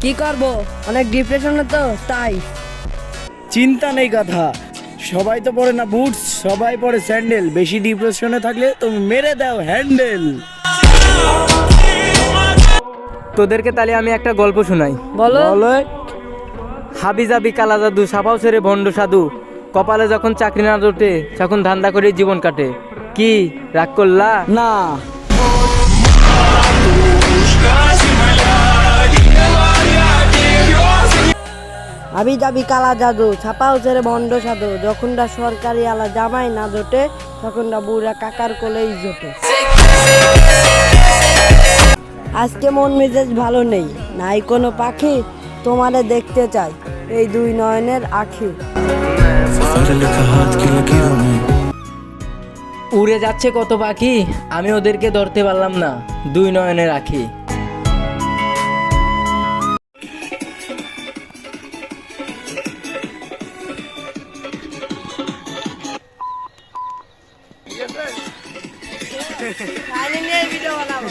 কি করব, অনেক ডিপ্রেশনে তো তাই। চিন্তা নেই কথা, সবাই তো পরে না বুটস, সবাই পরে স্যান্ডেল। বেশি ডিপ্রেশনে থাকলে তুমি মেরে দাও হ্যান্ডেল। তোদেরকে তাহলে আমি একটা গল্প শোনাই। বলো। বলো। হাবি জাবি কালা জাদু সাপাও ছেড়ে ভণ্ড সাধু, কপালে যখন চাকরি না জোটে তখন ধান্দা করে জীবন কাটে। কি রাগ করলা? না, আবি যাবি কালা জাদু ছাপাও ছেড়ে বন্ড সাধু, যখনটা সরকারি আলা জামাই না জোটে তখনটা বুড়া কাকার কোলেই জোটে। আজকে মন মেজাজ ভালো নেই, নাই কোনো পাখি তোমারে দেখতে চাই এই দুই নয়নের আখি। উড়ে যাচ্ছে কত পাখি, আমি ওদেরকে ধরতে পারলাম না, দুই নয়নে রাখি। ভিডিও বানাবো।